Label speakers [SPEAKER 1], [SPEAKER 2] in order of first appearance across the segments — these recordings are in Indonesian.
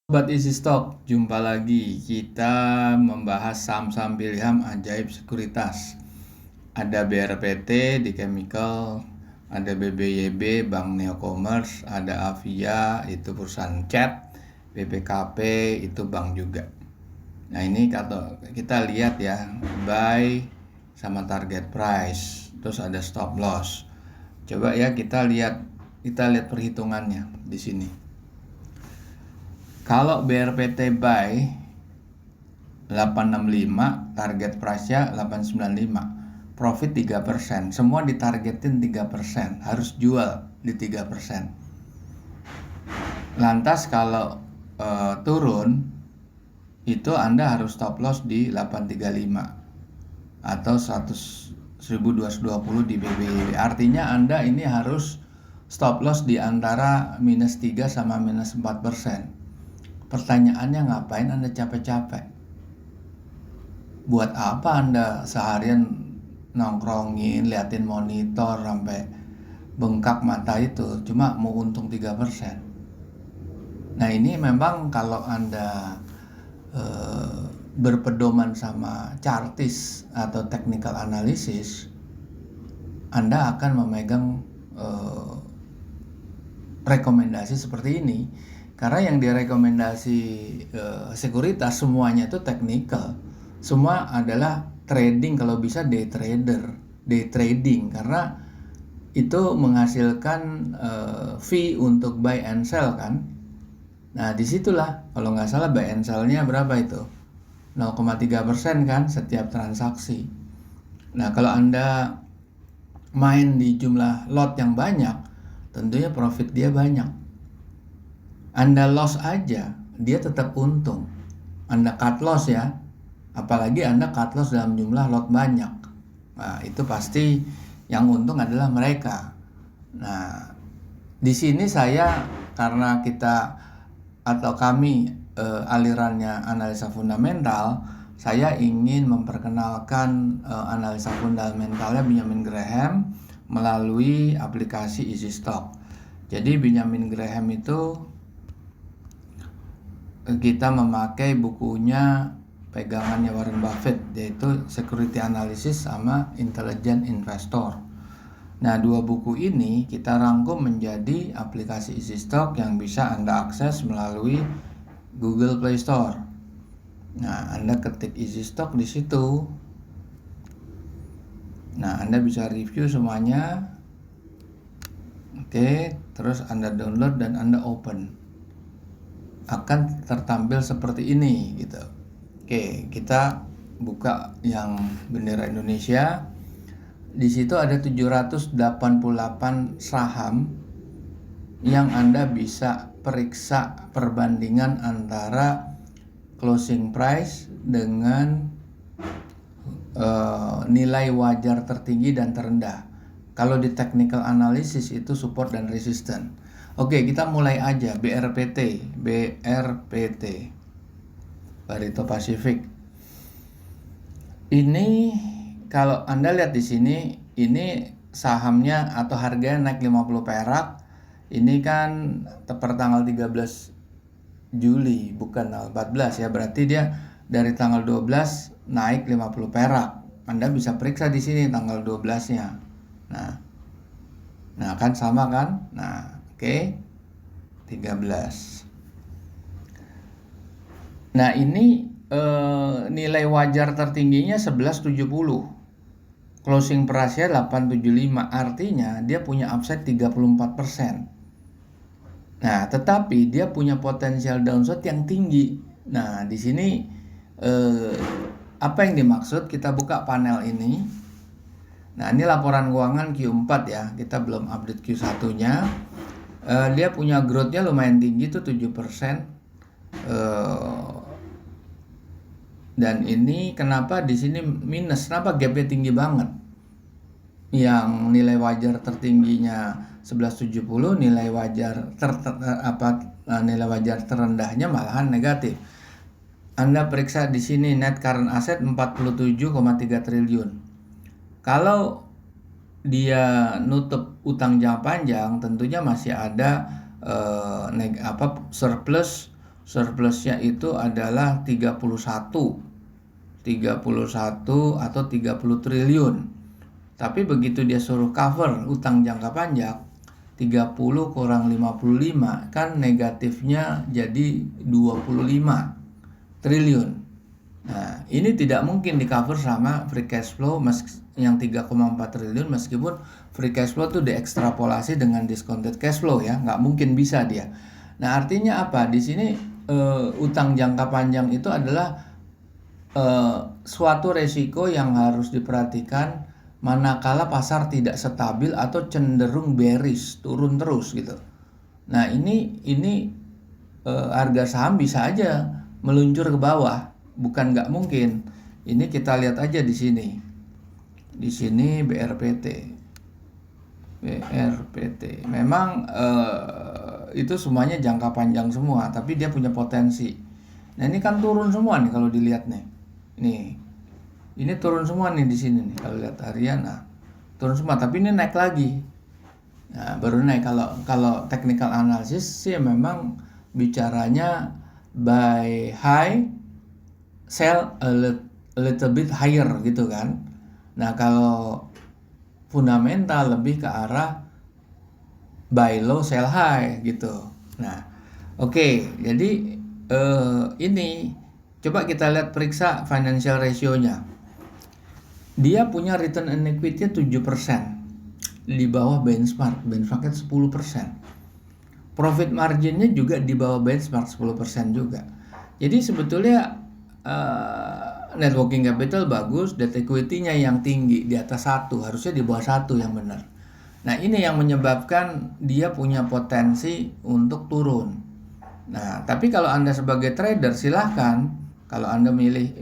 [SPEAKER 1] Sobat Easy Stock, jumpa lagi. Kita membahas saham-saham pilihan ajaib sekuritas. Ada BRPT di chemical, ada BBYB, Bank Neocommerce, ada Avia, itu perusahaan cat, BPKP, itu bank juga. Nah ini kalau kita lihat ya, buy sama target price, terus ada stop loss. Coba ya kita lihat perhitungannya di sini. Kalau BRPT buy 865, target price-nya 895, profit 3%, semua ditargetin 3%, harus jual di 3%. Lantas kalau turun, itu Anda harus stop loss di 835 atau 1220 di BBY. Artinya Anda ini harus stop loss di antara minus 3 sama minus 4%. Pertanyaannya, ngapain Anda capek-capek? Buat apa Anda seharian nongkrongin, liatin monitor sampai bengkak mata itu, cuma mau untung 3%. Nah ini memang kalau Anda berpedoman sama chartis atau technical analysis, Anda akan memegang rekomendasi seperti ini. Karena yang direkomendasi sekuritas semuanya itu technical. Semua adalah trading, kalau bisa day trading, karena itu menghasilkan fee untuk buy and sell kan. Nah disitulah kalau nggak salah buy and sell-nya berapa itu? 0,3% kan setiap transaksi. Nah kalau Anda main di jumlah lot yang banyak, tentunya profit dia banyak. Anda loss aja, dia tetap untung. Anda cut loss ya, apalagi Anda cut loss dalam jumlah lot banyak. Nah, itu pasti yang untung adalah mereka. Nah, di sini saya, karena kita atau kami alirannya analisa fundamental, saya ingin memperkenalkan analisa fundamentalnya Benjamin Graham melalui aplikasi Easy Stock. Jadi Benjamin Graham itu kita memakai bukunya pegangannya Warren Buffett, yaitu Security Analysis sama Intelligent Investor. Nah, dua buku ini kita rangkum menjadi aplikasi Easy Stock yang bisa Anda akses melalui Google Play Store. Nah, Anda ketik Easy Stock di situ. Nah, Anda bisa review semuanya. Oke, terus Anda download dan Anda open. Akan tertampil seperti ini gitu. Oke, kita buka yang bendera Indonesia. Di situ ada 788 saham yang Anda bisa periksa perbandingan antara closing price dengan nilai wajar tertinggi dan terendah. Kalau di technical analysis itu support dan resistance. Oke, kita mulai aja. BRPT, Barito Pacific. Ini kalau Anda lihat di sini, ini sahamnya atau harganya naik 50 perak. Ini kan per tanggal 13 Juli, bukan tanggal 14 ya. Berarti dia dari tanggal 12 naik 50 perak. Anda bisa periksa di sini tanggal 12-nya. Nah kan sama kan? Nah, Oke, 13. Nah ini nilai wajar tertingginya 1170. Closing price-nya 875. Artinya dia punya upside 34%. Nah, tetapi dia punya potensial downside yang tinggi. Nah, di sini apa yang dimaksud? Kita buka panel ini. Nah, ini laporan keuangan Q4 ya. Kita belum update Q1-nya. Dia punya growth-nya lumayan tinggi tuh 7%. Dan ini kenapa di sini minus? Kenapa gap-nya tinggi banget? Yang nilai wajar tertingginya 1170, nilai wajar nilai wajar terendahnya malahan negatif. Anda periksa di sini net current asset 47,3 triliun. Kalau dia nutup utang jangka panjang, tentunya masih ada surplus surplusnya itu adalah 31 atau 30 triliun. Tapi begitu dia suruh cover utang jangka panjang, 30 kurang 55 kan negatifnya jadi 25 triliun. Nah, ini tidak mungkin di cover sama free cash flow yang 3,4 triliun, meskipun free cash flow itu diekstrapolasi dengan discounted cash flow ya, nggak mungkin bisa dia. Nah, artinya apa? Di sini utang jangka panjang itu adalah suatu resiko yang harus diperhatikan manakala pasar tidak stabil atau cenderung bearish, turun terus gitu. Nah, ini harga saham bisa aja meluncur ke bawah, bukan nggak mungkin. Ini kita lihat aja di sini. Di sini BRPT. Memang itu semuanya jangka panjang semua, tapi dia punya potensi. Nah, ini kan turun semua nih kalau dilihat nih. Ini turun semua nih di sini nih. Kalau lihat harian, turun semua, tapi ini naik lagi. Nah, baru naik. Kalau technical analysis sih memang bicaranya buy high, sell a little bit higher gitu kan. Nah, kalau fundamental lebih ke arah buy low, sell high gitu. Nah, oke. Jadi ini coba kita lihat, periksa financial ratio-nya. Dia punya return on equity 7%, di bawah benchmark. Benchmarknya 10%. Profit marginnya juga di bawah benchmark 10% juga. Jadi sebetulnya net working capital bagus, debt equity-nya yang tinggi di atas 1, harusnya di bawah 1 yang benar. Nah, ini yang menyebabkan dia punya potensi untuk turun. Nah, tapi kalau Anda sebagai trader silahkan, kalau Anda milih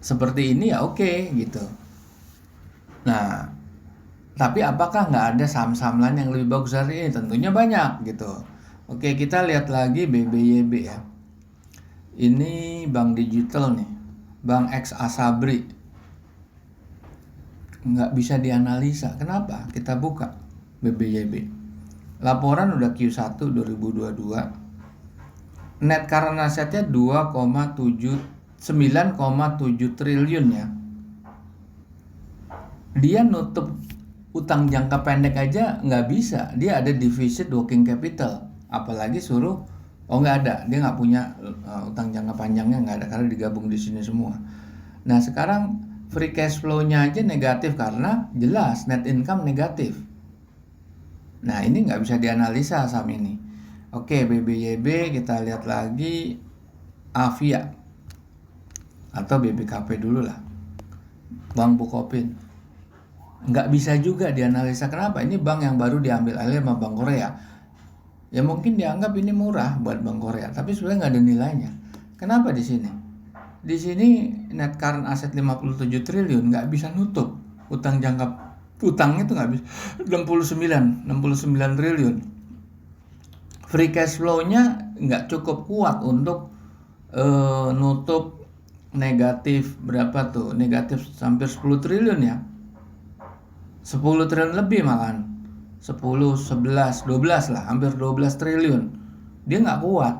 [SPEAKER 1] seperti ini ya oke gitu. Nah, tapi apakah nggak ada saham-saham lain yang lebih bagus dari ini? Tentunya banyak gitu. Oke, kita lihat lagi BBYB ya. Ini bank digital nih, Bank X Asabri. Nggak bisa dianalisa. Kenapa? Kita buka BBYB. Laporan udah Q1 2022. Net current assetnya 9,7 triliun ya. Dia nutup utang jangka pendek aja nggak bisa. Dia ada deficit working capital. Apalagi suruh, nggak ada. Dia nggak punya utang jangka panjangnya, nggak ada karena digabung di sini semua. Nah, sekarang free cash flow-nya aja negatif karena jelas net income negatif. Nah, ini nggak bisa dianalisa saham ini. Oke, BBYB kita lihat lagi, Avia atau BBKP dulu lah, Bank Bukopin. Nggak bisa juga dianalisa. Kenapa? Ini bank yang baru diambil alih sama Bank Korea. Ya mungkin dianggap ini murah buat Bank Korea, tapi sebenarnya nggak ada nilainya. Kenapa di sini? Di sini net current asset 57 triliun nggak bisa nutup utangnya itu nggak bisa. 69 triliun. Free cash flow-nya nggak cukup kuat untuk nutup negatif berapa tuh? Negatif hampir 10 triliun ya. 10 triliun lebih malahan. 10, 11, 12 lah, hampir 12 triliun. Dia nggak kuat.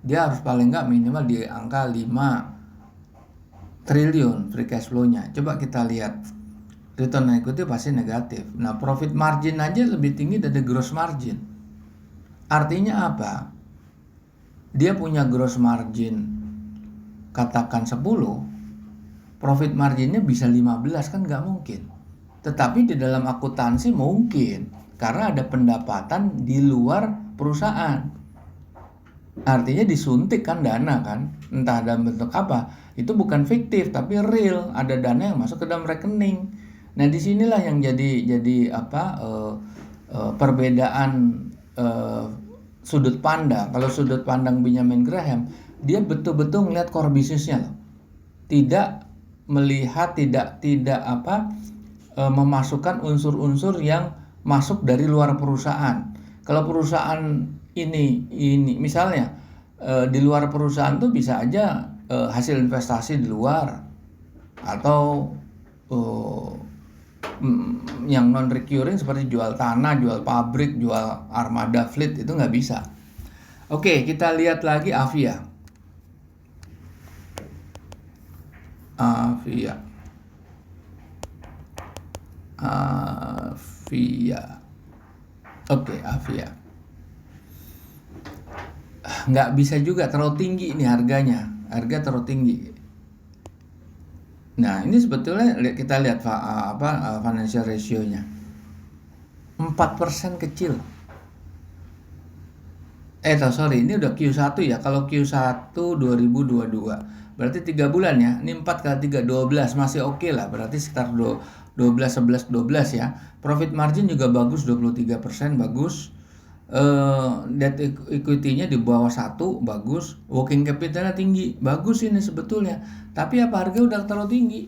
[SPEAKER 1] Dia harus paling nggak minimal di angka 5 triliun free cash flow-nya. Coba kita lihat. Return on equity pasti negatif. Nah, profit margin aja lebih tinggi dari gross margin. Artinya apa? Dia punya gross margin katakan 10, profit marginnya bisa 15, kan nggak mungkin. Tetapi di dalam akuntansi mungkin, karena ada pendapatan di luar perusahaan. Artinya disuntik kan dana kan, entah dalam bentuk apa. Itu bukan fiktif tapi real, ada dana yang masuk ke dalam rekening. Nah, disinilah yang jadi perbedaan sudut pandang. Kalau sudut pandang Benjamin Graham, dia betul-betul melihat core bisnisnya loh. Tidak melihat memasukkan unsur-unsur yang masuk dari luar perusahaan. Kalau perusahaan ini misalnya di luar perusahaan tuh bisa aja hasil investasi di luar, atau yang non recurring seperti jual tanah, jual pabrik, jual armada fleet itu nggak bisa. Oke, kita lihat lagi Avia. Avia. Oke, Avia. Nggak bisa juga, terlalu tinggi nih harganya. Harga terlalu tinggi. Nah, ini sebetulnya kita lihat financial ratio-nya. 4% kecil. Ini udah Q1 ya. Kalau Q1 2022 berarti 3 bulan ya. Ini 4 kali 3 12, masih oke lah. Berarti sekitar 12 11 12 ya. Profit margin juga bagus, 23%, bagus. Debt equity-nya di bawah 1, bagus. Working capital-nya tinggi, bagus ini sebetulnya. Tapi apa harga udah terlalu tinggi?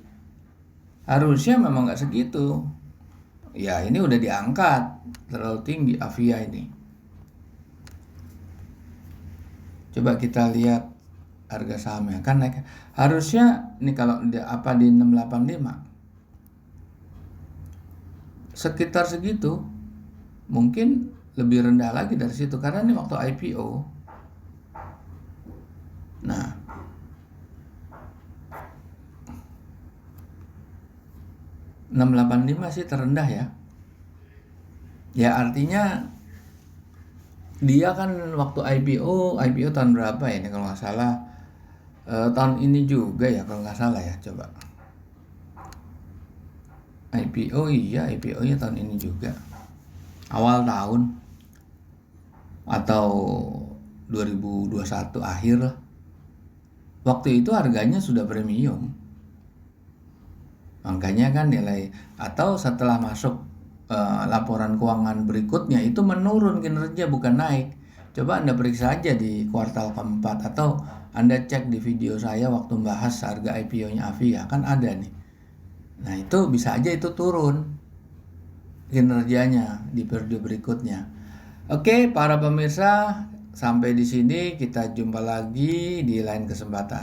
[SPEAKER 1] Harusnya memang nggak segitu. Ya ini udah diangkat, terlalu tinggi Avia ini. Coba kita lihat harga sahamnya, kan naik. Harusnya ini kalau di 685 sekitar segitu, mungkin lebih rendah lagi dari situ karena ini waktu IPO. Nah, $685 sih terendah ya. Ya artinya dia kan waktu IPO tahun berapa ya ini kalau nggak salah, tahun ini juga ya kalau nggak salah ya. Coba IPO-nya tahun ini juga, awal tahun atau 2021 akhir lah. Waktu itu harganya sudah premium, makanya kan nilai atau setelah masuk laporan keuangan berikutnya itu menurun kinerja, bukan naik. Coba Anda periksa aja di kuartal keempat atau Anda cek di video saya waktu bahas harga IPO-nya Avia, kan ada nih. Nah itu bisa aja itu turun kinerjanya di periode berikutnya. Oke, para pemirsa, sampai di sini kita jumpa lagi di lain kesempatan.